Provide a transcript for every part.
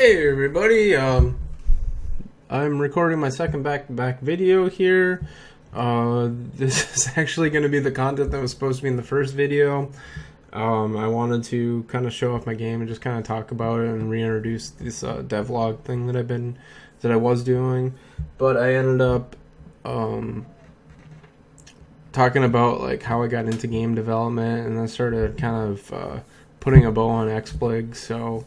Hey everybody, I'm recording my second back-to-back video here. This is actually going to be the content that was supposed to be in the first video. I wanted to kind of show off my game and just kind of talk about it and reintroduce this devlog thing that I was doing, but I ended up talking about like how I got into game development, and then started kind of putting a bow on XPlig. So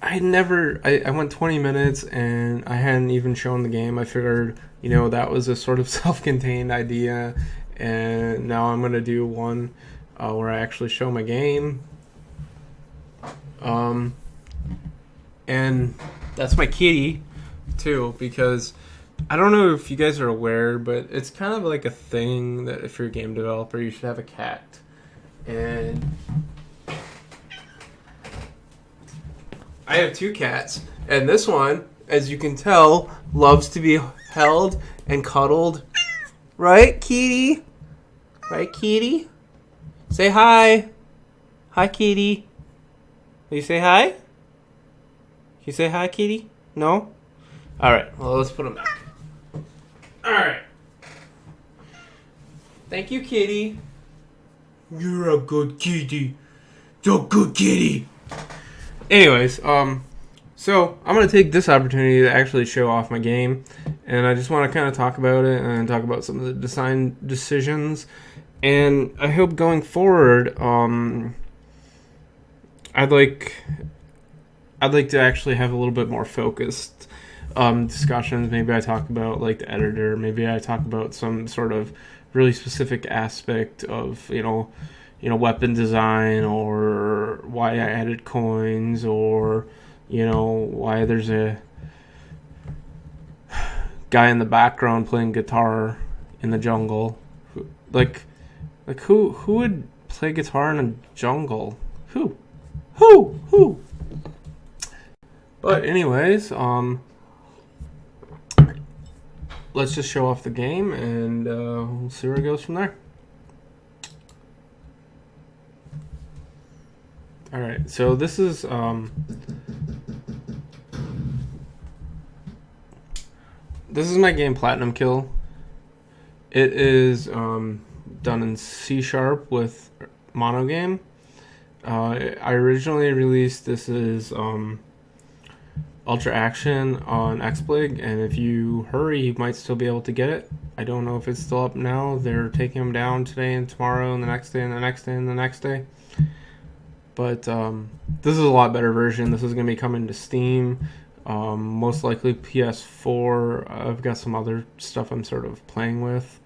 I went 20 minutes and I hadn't even shown the game. I figured, that was a sort of self-contained idea, and now I'm going to do one where I actually show my game. And that's my kitty, too, because I don't know if you guys are aware, but it's kind of like a thing that if you're a game developer, you should have a cat. And I have two cats, and this one, as you can tell, loves to be held and cuddled. Right, kitty? Right, kitty? Say hi. Hi, kitty. Will you say hi? Can you say hi, kitty? No? Alright, well, let's put him back. Alright. Thank you, kitty. You're a good kitty. You're a good kitty. Anyways, so I'm going to take this opportunity to actually show off my game, and I just want to kind of talk about it and talk about some of the design decisions, and I hope going forward, I'd like to actually have a little bit more focused discussions. Maybe I talk about like the editor, maybe I talk about some sort of really specific aspect of, weapon design, or why I added coins, or, why there's a guy in the background playing guitar in the jungle. Who would play guitar in a jungle? Who? But anyways, let's just show off the game, and we'll see where it goes from there. Alright, so this is my game Platinum Kill. It is done in C# with Monogame. I originally released this as Ultra Action on XPlig, and if you hurry, you might still be able to get it. I don't know if it's still up now. They're taking them down today and tomorrow and the next day and the next day and the next day. But this is a lot better version. This is going to be coming to Steam, most likely PS4. I've got some other stuff I'm sort of playing with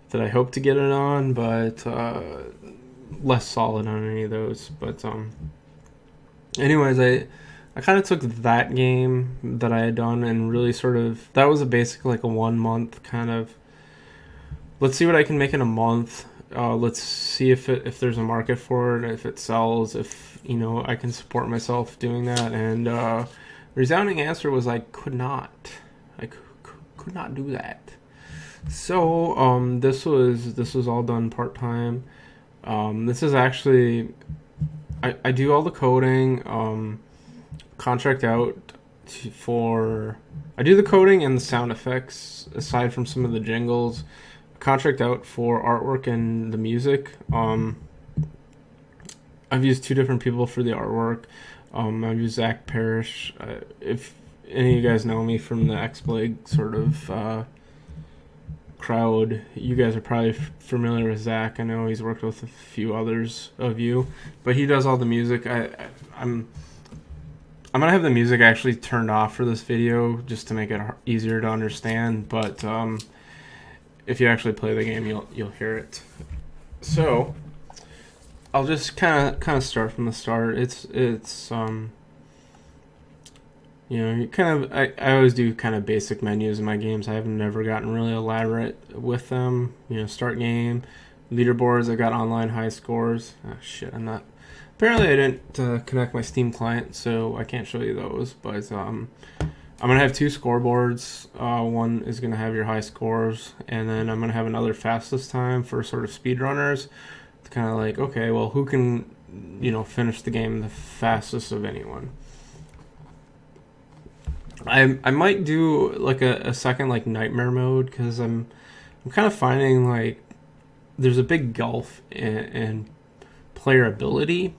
that I hope to get it on, but less solid on any of those. But anyways, I kind of took that game that I had done and really that was basically like a 1 month kind of, let's see what I can make in a month. Let's see if there's a market for it, if it sells, if I can support myself doing that. And resounding answer was I could not. I could not do that. So this was all done part time. This is actually I do all the coding. Contract out I do the coding and the sound effects aside from some of the jingles. Contract out for artwork and the music. I've used two different people for the artwork. I've used Zach Parrish. If any of you guys know me from the XPlig sort of crowd, you guys are probably familiar with Zach. I know he's worked with a few others of you, but he does all the music. I'm gonna have the music actually turned off for this video just to make it easier to understand, but if you actually play the game, you'll hear it. So I'll just kind of start from the start. I always do kind of basic menus in my games. I have never gotten really elaborate with them. Start game, leaderboards. I got online high scores. Oh shit, apparently I didn't connect my Steam client, so I can't show you those. But I'm going to have two scoreboards. One is going to have your high scores, and then I'm going to have another fastest time for sort of speedrunners. It's kind of like, okay, well, who can, finish the game the fastest of anyone? I might do like a second like nightmare mode, because I'm kind of finding like there's a big gulf in player ability,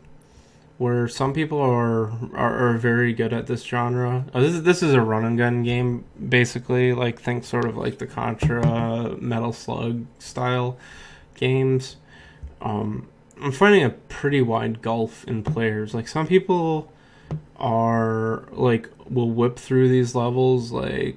where some people are very good at this genre. This is a run and gun game, basically. Like, think sort of like the Contra, Metal Slug style games. I'm finding a pretty wide gulf in players. Like, some people are like will whip through these levels like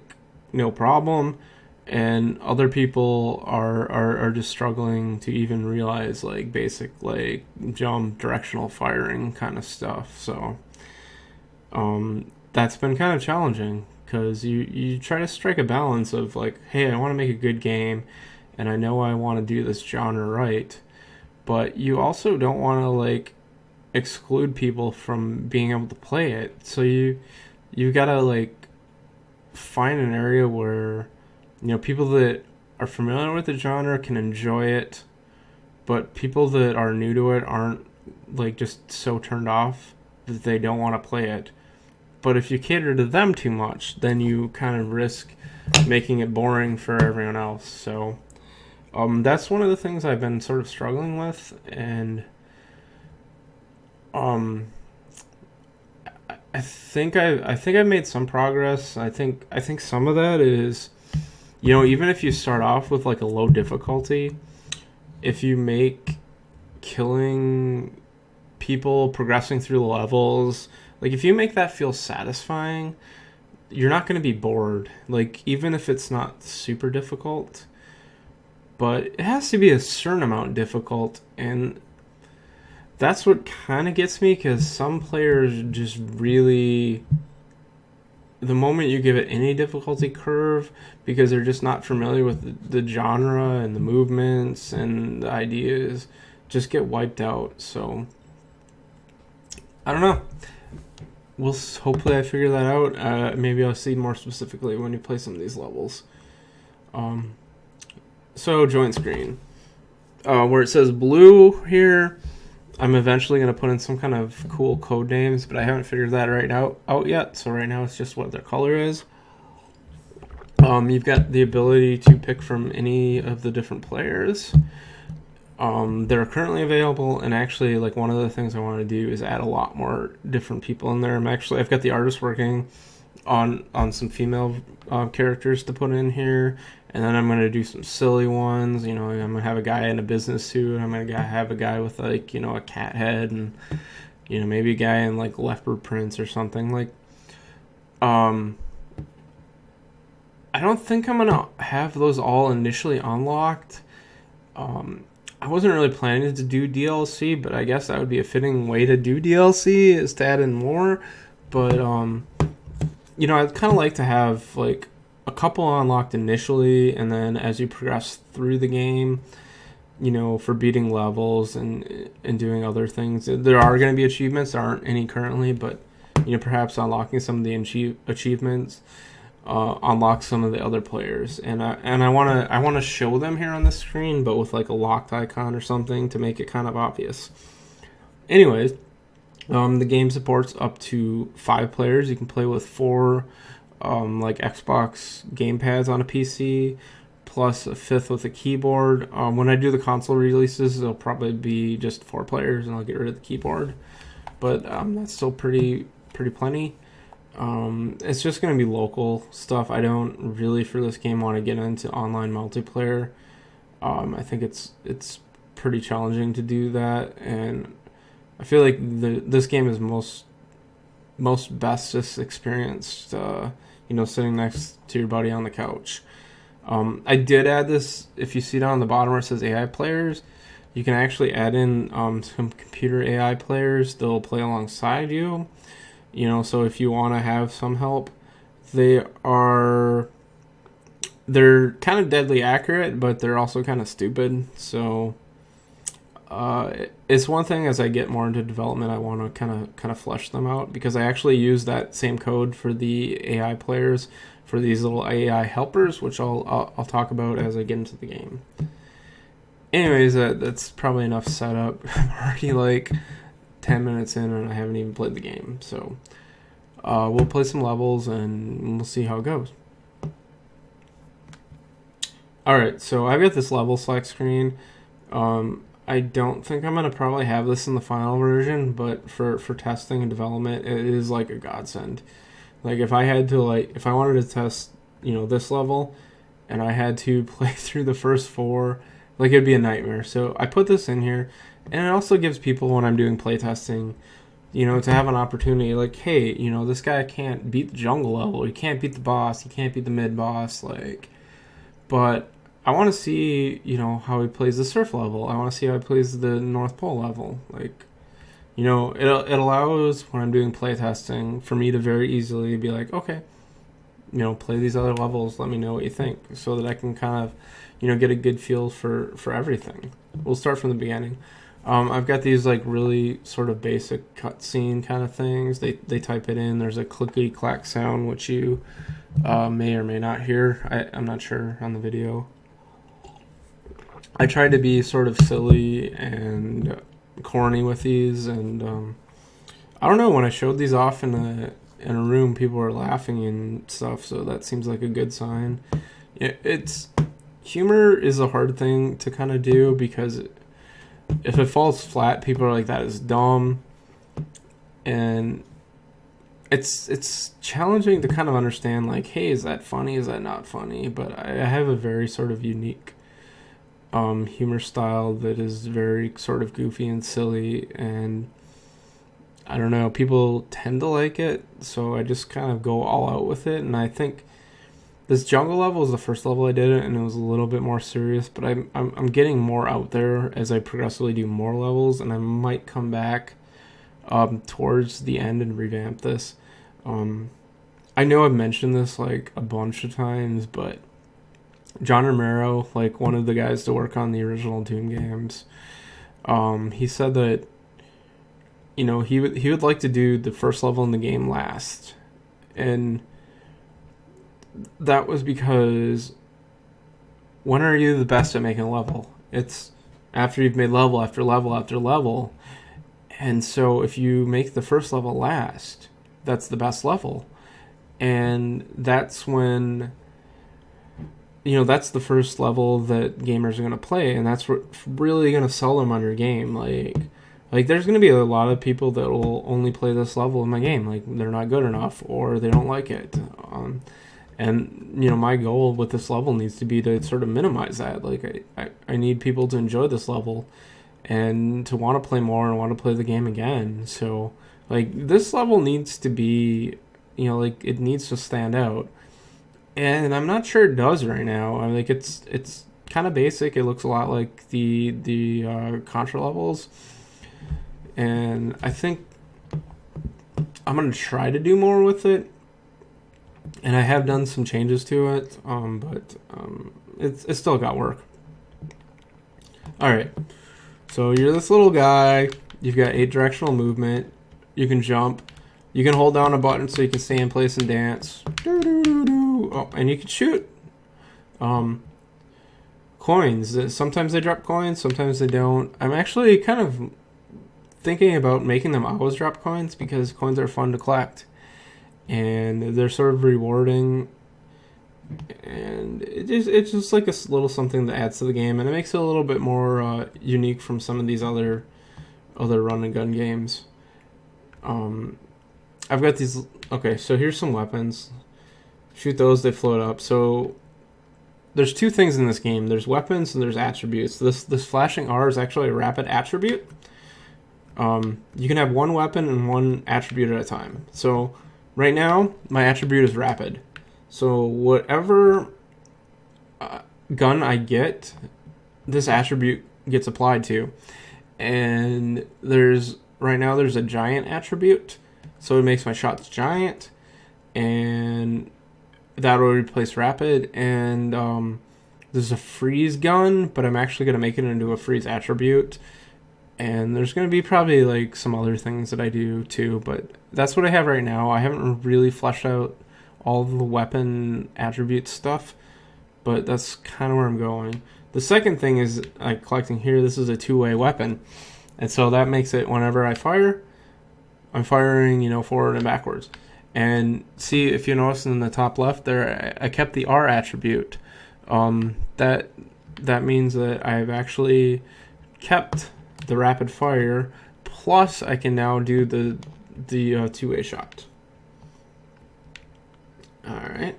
no problem, and other people are just struggling to even realize like basic like jump, directional firing kind of stuff. So that's been kind of challenging, because you try to strike a balance of like, hey, I want to make a good game and I know I want to do this genre right, but you also don't want to like exclude people from being able to play it. So you gotta like find an area where people that are familiar with the genre can enjoy it, but people that are new to it aren't like just so turned off that they don't want to play it. But if you cater to them too much, then you kind of risk making it boring for everyone else. So that's one of the things I've been sort of struggling with, and um, I think I've made some progress. I think some of that is, even if you start off with like a low difficulty, if you make killing people, progressing through the levels, like if you make that feel satisfying, you're not going to be bored. Like, even if it's not super difficult, but it has to be a certain amount difficult, and that's what kind of gets me, because some players just really, the moment you give it any difficulty curve, because they're just not familiar with the genre and the movements and the ideas, just get wiped out. So I don't know. Hopefully I figure that out. Maybe I'll see more specifically when you play some of these levels. So join screen, where it says blue here, I'm eventually going to put in some kind of cool code names, but I haven't figured that out yet. So right now it's just what their color is. You've got the ability to pick from any of the different players that are currently available, and actually, like, one of the things I want to do is add a lot more different people in there. I've got the artist working on some female characters to put in here, and then I'm going to do some silly ones. I'm going to have a guy in a business suit. I'm going to have a guy with like a cat head, and maybe a guy in like leopard prints or something. Like, I don't think I'm going to have those all initially unlocked. I wasn't really planning to do DLC, but I guess that would be a fitting way to do DLC, is to add in more. But I'd kind of like to have like a couple unlocked initially, and then as you progress through the game, for beating levels and doing other things, there are going to be achievements. There aren't any currently, but perhaps unlocking some of the achievements unlock some of the other players, and I want to show them here on the screen, but with like a locked icon or something to make it kind of obvious. Anyways, the game supports up to 5 players. You can play with 4 like Xbox gamepads on a PC, plus a 5th with a keyboard. When I do the console releases, it'll probably be just 4 players, and I'll get rid of the keyboard. But that's still pretty plenty. It's just going to be local stuff. I don't really, for this game, want to get into online multiplayer. I think it's pretty challenging to do that, and I feel like this game is most best just experienced, sitting next to your buddy on the couch. I did add this. If you see down on the bottom where it says AI players, you can actually add in some computer AI players. They'll play alongside you. So if you want to have some help, they're kind of deadly accurate, but they're also kind of stupid. So it's one thing, as I get more into development, I want to kind of flesh them out, because I actually use that same code for the AI players for these little AI helpers, which I'll talk about as I get into the game. Anyways, that's probably enough setup. I'm already like 10 minutes in and I haven't even played the game. So We'll play some levels and we'll see how it goes. Alright, so I've got this level select screen. I don't think I'm going to probably have this in the final version, but for testing and development, it is like a godsend. Like if I wanted to test, this level, and I had to play through the first 4, like it'd be a nightmare. So I put this in here, and it also gives people, when I'm doing playtesting, to have an opportunity, like, hey, this guy can't beat the jungle level, he can't beat the boss, he can't beat the mid boss, but I want to see, how he plays the surf level. I want to see how he plays the North Pole level. It allows, when I'm doing playtesting, for me to very easily be like, okay, play these other levels, let me know what you think, so that I can kind of, get a good feel for everything. We'll start from the beginning. I've got these really sort of basic cutscene kind of things. They type it in. There's a clickety clack sound which you may or may not hear. I'm not sure on the video. I tried to be sort of silly and corny with these, and I don't know, when I showed these off in a room, people were laughing and stuff, so that seems like a good sign. Humor is a hard thing to kind of do, because if it falls flat, people are like, that is dumb, and it's challenging to kind of understand, like, hey, is that funny, is that not funny? But I have a very sort of unique humor style that is very sort of goofy and silly, and I don't know, people tend to like it, so I just kind of go all out with it. And I think this jungle level is the first level I did it, and it was a little bit more serious, but I'm getting more out there as I progressively do more levels, and I might come back towards the end and revamp this. I know I've mentioned this a bunch of times, but John Romero, one of the guys to work on the original Doom games, he said that he would like to do the first level in the game last, and that was because when are you the best at making a level? It's after you've made level after level after level, and so if you make the first level last, that's the best level, and that's when that's the first level that gamers are going to play, and that's what really going to sell them on your game. Like there's going to be a lot of people that will only play this level in my game. They're not good enough, or they don't like it. And my goal with this level needs to be to sort of minimize that. I need people to enjoy this level and to want to play more and want to play the game again. So this level needs to be, it needs to stand out. And I'm not sure it does right now. It's kind of basic. It looks a lot like the Contra levels, and I think I'm gonna try to do more with it. And I have done some changes to it, but it's still got work. All right, so you're this little guy. You've got 8 directional movement. You can jump. You can hold down a button so you can stay in place and dance. Oh, and you can shoot. Coins. Sometimes they drop coins, sometimes they don't. I'm actually kind of thinking about making them always drop coins, because coins are fun to collect. And they're sort of rewarding. And it's just like a little something that adds to the game, and it makes it a little bit more unique from some of these other run and gun games. I've got these. Okay, so here's some weapons. Shoot those, they float up. So there's 2 things in this game. There's weapons and there's attributes. This flashing R is actually a rapid attribute. You can have 1 weapon and 1 attribute at a time. So right now, my attribute is rapid. So whatever gun I get, this attribute gets applied to. And right now there's a giant attribute. So it makes my shots giant, and that will replace rapid. And there's a freeze gun, but I'm actually going to make it into a freeze attribute. And there's going to be probably some other things that I do too, but that's what I have right now. I haven't really fleshed out all the weapon attribute stuff, but that's kind of where I'm going. The second thing is collecting here. This is a 2-way weapon, and so that makes it whenever I fire, I'm firing, forward and backwards. And see, if you notice in the top left there, I kept the R attribute. That means that I've actually kept the rapid fire, plus I can now do the two-way shot. Alright.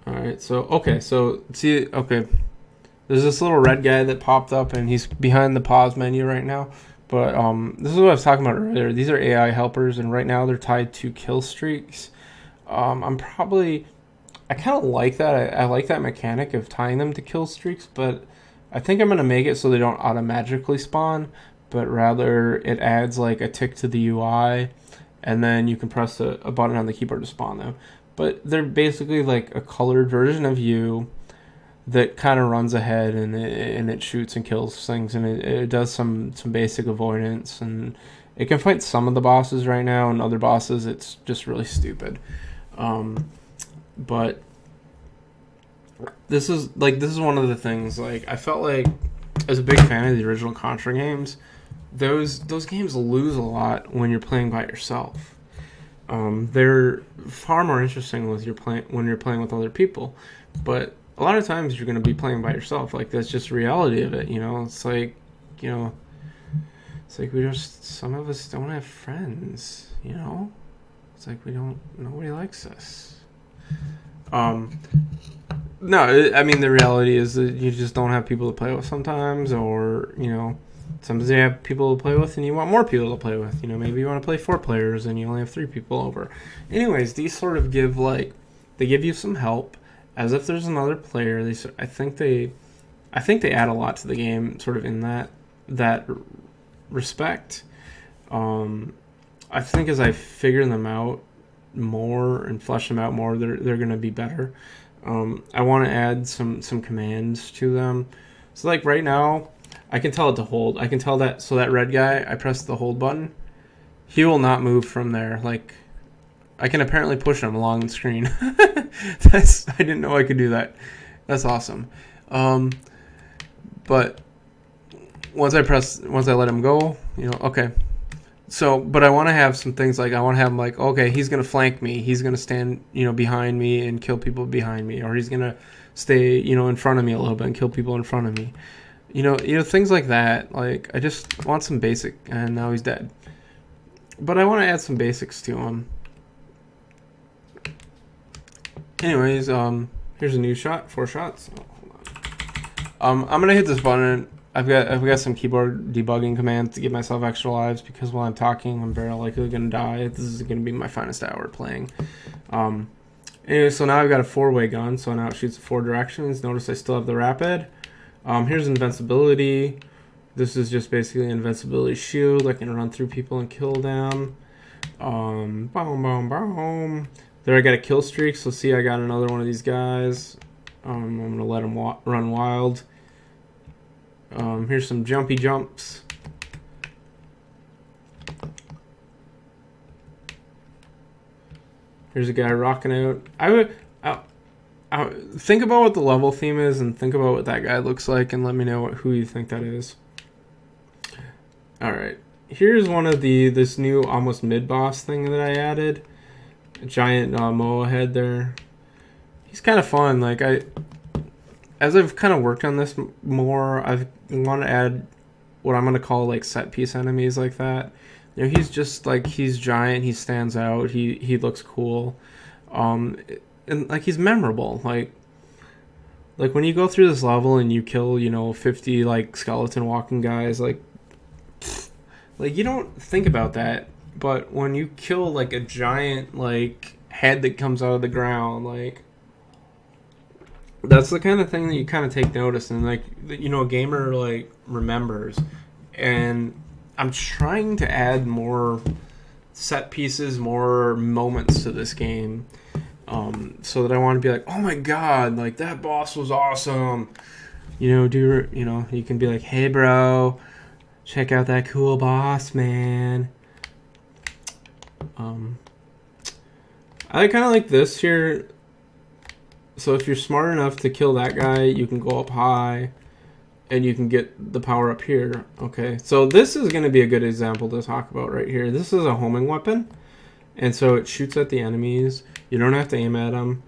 Alright, so, okay, so, see, okay. There's this little red guy that popped up, and he's behind the pause menu right now. But this is what I was talking about earlier. These are AI helpers, and right now they're tied to kill streaks. I kind of like that. I like that mechanic of tying them to kill streaks, but I think I'm going to make it so they don't automatically spawn, but rather it adds like a tick to the UI, and then you can press a button on the keyboard to spawn them. But they're basically like a colored version of you that kind of runs ahead, and it shoots and kills things, and it does some basic avoidance, and it can fight some of the bosses right now, and other bosses it's just really stupid. But this is one of the things, like, I felt like, as a big fan of the original Contra games, those games lose a lot when you're playing by yourself. They're far more interesting when you're playing with other people, but a lot of times you're going to be playing by yourself. Like, that's just the reality of it, you know? It's like, you know, some of us don't have friends, you know? It's like nobody likes us. No, I mean, the reality is that you just don't have people to play with sometimes, or, you know, sometimes you have people to play with and you want more people to play with. You know, maybe you want to play 4 players and you only have 3 people over. Anyways, these sort of give, like, they give you some help, as if there's another player. I think they add a lot to the game, sort of in that respect. I think as I figure them out more and flesh them out more, they're going to be better. I want to add some commands to them. So, like, right now, I can tell it to hold. I can tell that, so that red guy, I press the hold button, he will not move from there. Like, I can apparently push him along the screen. I didn't know I could do that. That's awesome. But once I let him go, you know, okay. So, but I want to have some things, like, I want to have him like, okay, he's going to flank me. He's going to stand, you know, behind me and kill people behind me. Or he's going to stay, you know, in front of me a little bit and kill people in front of me. You know, things like that. Like, I just want some basic, and now he's dead. But I want to add some basics to him. Anyways, here's a new shot, 4 shots. Oh, hold on. I'm gonna hit this button. I've got some keyboard debugging commands to give myself extra lives, because while I'm talking, I'm very likely gonna die. This is gonna be my finest hour playing. Anyway, so now I've got a 4-way gun, so now it shoots 4 directions. Notice I still have the rapid. Here's invincibility. This is just basically an invincibility shield. I can run through people and kill them. Boom, boom, boom. There I got a kill streak, so see, I got another one of these guys. I'm going to let him run wild. Here's some jumpy jumps. Here's a guy rocking out. I think about what the level theme is, and think about what that guy looks like, and let me know who you think that is. Alright, here's one of this new almost mid-boss thing that I added. A giant Moa head there. He's kind of fun. Like, as I've kind of worked on this more, I want to add what I'm going to call, like, set piece enemies like that. You know, he's just, like, he's giant, he stands out, he looks cool. And, like, he's memorable. Like when you go through this level and you kill, you know, 50, like, skeleton walking guys, like, you don't think about that. But when you kill, like, a giant, like, head that comes out of the ground, like, that's the kind of thing that you kind of take notice, and, like, you know, a gamer, like, remembers. And I'm trying to add more set pieces, more moments to this game, so that I want to be like, oh my god, like, that boss was awesome. You know, you can be like, hey bro, check out that cool boss, man. I kind of like this here. So if you're smart enough to kill that guy, you can go up high and you can get the power up here. Okay, so this is going to be a good example to talk about right here. This is a homing weapon. and so it shoots at the enemies. You don't have to aim at them.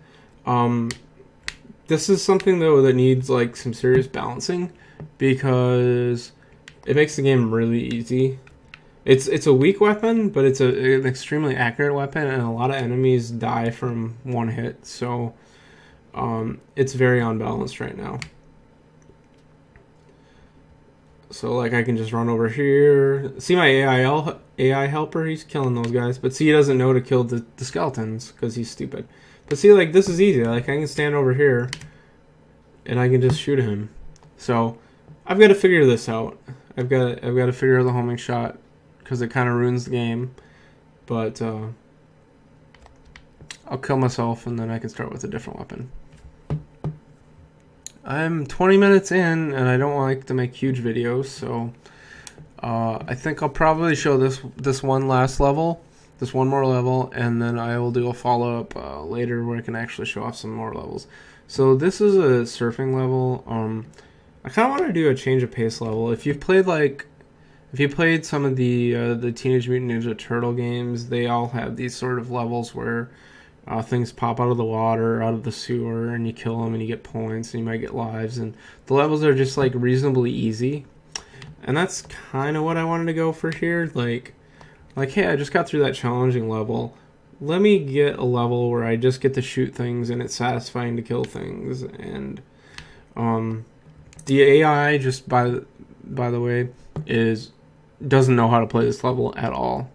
This is something though that needs like some serious balancing, because it makes the game really easy. It's a weak weapon, but it's an extremely accurate weapon, and a lot of enemies die from one hit. So it's very unbalanced right now. So like I can just run over here. See my AI helper? He's killing those guys, but see, he doesn't know to kill the skeletons because he's stupid. But see, like this is easy. Like I can stand over here, and I can just shoot him. So I've got to figure this out. I've got to figure out the homing shot, because it kind of ruins the game. But I'll kill myself, and then I can start with a different weapon. I'm 20 minutes in, and I don't like to make huge videos, so I think I'll probably show this one last level, this one more level, and then I will do a follow-up later where I can actually show off some more levels. So this is a surfing level. I kind of want to do a change of pace level. If you played some of the Teenage Mutant Ninja Turtle games, they all have these sort of levels where things pop out of the water, out of the sewer, and you kill them and you get points and you might get lives. And the levels are just like reasonably easy. And that's kind of what I wanted to go for here. Like, hey, I just got through that challenging level. Let me get a level where I just get to shoot things and it's satisfying to kill things. And the AI, just by the way, doesn't know how to play this level at all.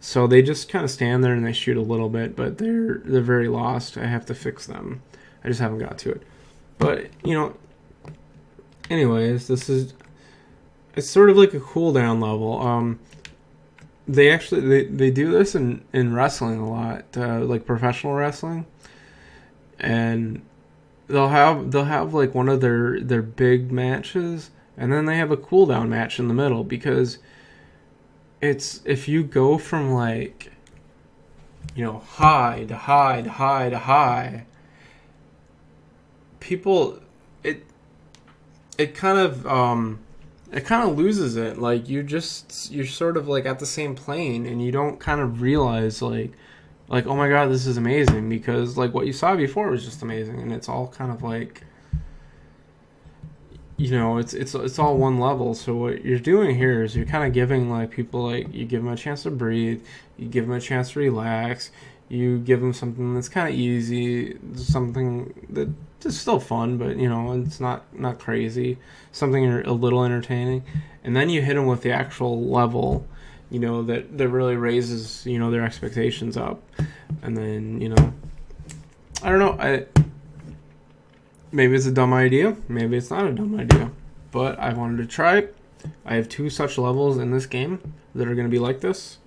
So they just kind of stand there and they shoot a little bit, but they're very lost. I have to fix them. I just haven't got to it. But, anyways, it's sort of like a cooldown level. They do this in wrestling a lot, like professional wrestling. And they'll have like one of their big matches, and then they have a cooldown match in the middle, because if you go from like high to high to high to high, people it kind of loses it. Like you're sort of like at the same plane, and you don't kind of realize like oh my god, this is amazing, because like what you saw before was just amazing, and it's all kind of like it's all one level. So what you're doing here is you're kind of giving like people, like, you give them a chance to breathe, you give them a chance to relax, you give them something that's kind of easy, something that is still fun, but it's not crazy, something a little entertaining, and then you hit them with the actual level, that really raises their expectations up, and then I don't know. Maybe it's a dumb idea. Maybe it's not a dumb idea. But I wanted to try it. I have 2 such levels in this game that are going to be like this.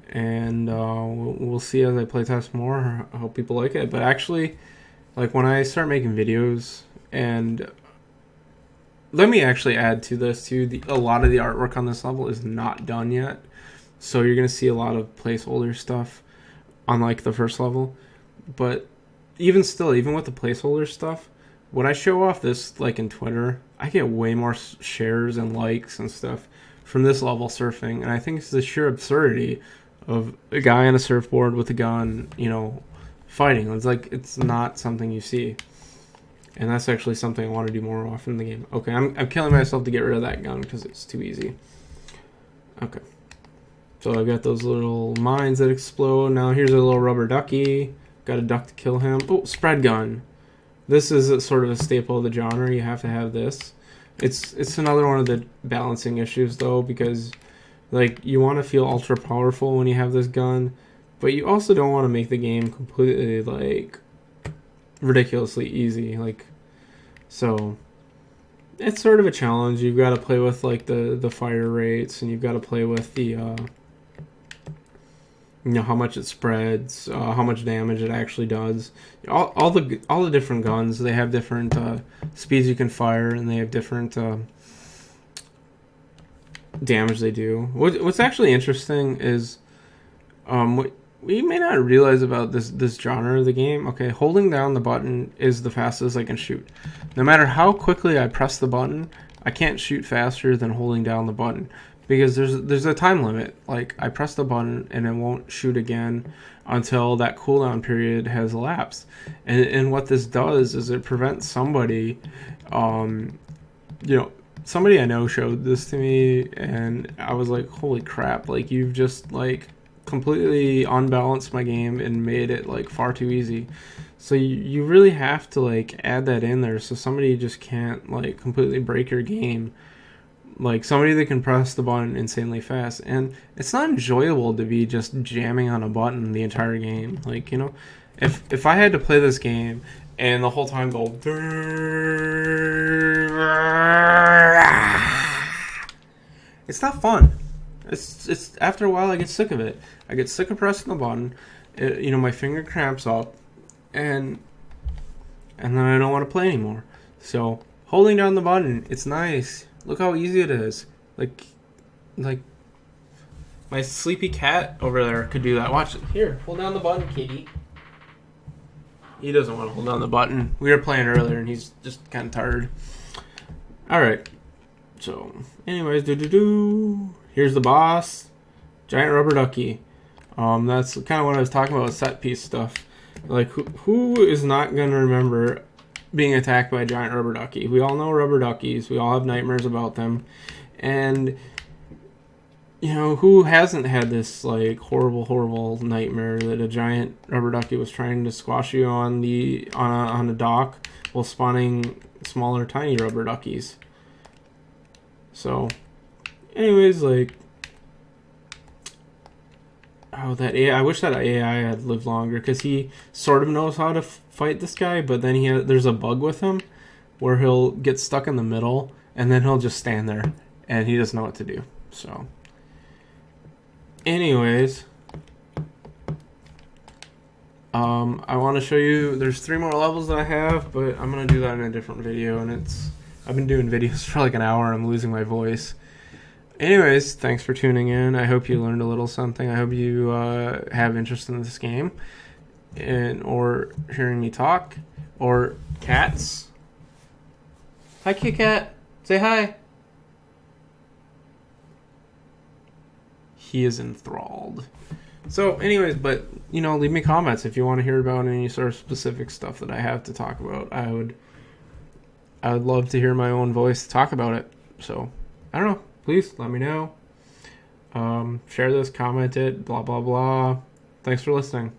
And we'll see as I playtest more. I hope people like it. But actually, like when I start making videos, and let me actually add to this too, a lot of the artwork on this level is not done yet. So you're going to see a lot of placeholder stuff on like the first level. But even with the placeholder stuff, when I show off this, like in Twitter, I get way more shares and likes and stuff from this level surfing, and I think it's the sheer absurdity of a guy on a surfboard with a gun, fighting. It's not something you see, and that's actually something I want to do more often in the game. Okay, I'm killing myself to get rid of that gun because it's too easy. Okay, so I've got those little mines that explode. Now here's a little rubber ducky. Got a duck to kill him. Oh, spread gun. This is sort of a staple of the genre. You have to have this. It's another one of the balancing issues, though, because like you want to feel ultra powerful when you have this gun, but you also don't want to make the game completely like ridiculously easy. Like, so it's sort of a challenge. You've got to play with like the fire rates, and you've got to play with the how much it spreads, how much damage it actually does. All the different guns, they have different speeds you can fire, and they have different damage they do. What's actually interesting is what we may not realize about this genre of the game. Okay, holding down the button is the fastest I can shoot. No matter how quickly I press the button, I can't shoot faster than holding down the button, because there's a time limit. Like, I press the button and it won't shoot again until that cooldown period has elapsed. And what this does is it prevents somebody, somebody I know showed this to me, and I was like, holy crap, like, you've just, like, completely unbalanced my game and made it, like, far too easy. So you really have to, like, add that in there so somebody just can't, like, completely break your game. Like, somebody that can press the button insanely fast. And it's not enjoyable to be just jamming on a button the entire game. Like, if I had to play this game and the whole time go, it's not fun. It's after a while I get sick of it. I get sick of pressing the button. My finger cramps up, and then I don't want to play anymore. So holding down the button, it's nice. Look how easy it is. Like my sleepy cat over there could do that. Watch it. Here, hold down the button, kitty. He doesn't want to hold down the button. We were playing earlier, and he's just kind of tired. All right. So, anyways, here's the boss, giant rubber ducky. That's kind of what I was talking about with set piece stuff. Like, who is not gonna remember being attacked by a giant rubber ducky? We all know rubber duckies. We all have nightmares about them, and who hasn't had this, like, horrible nightmare that a giant rubber ducky was trying to squash you on a dock while spawning smaller, tiny rubber duckies. So, anyways, like, that AI, I wish that AI had lived longer, because he sort of knows how to fight this guy, but then there's a bug with him where he'll get stuck in the middle, and then he'll just stand there, and he doesn't know what to do. So, anyways, I want to show you, there's 3 more levels that I have, but I'm going to do that in a different video, and I've been doing videos for like an hour, and I'm losing my voice. Anyways, thanks for tuning in. I hope you learned a little something. I hope you have interest in this game, or hearing me talk, or cats. Hi, Kit Kat. Say hi. He is enthralled. So, anyways, but leave me comments if you want to hear about any sort of specific stuff that I have to talk about. I would love to hear my own voice talk about it. So, I don't know. Please let me know. Share this, comment it, blah, blah, blah. Thanks for listening.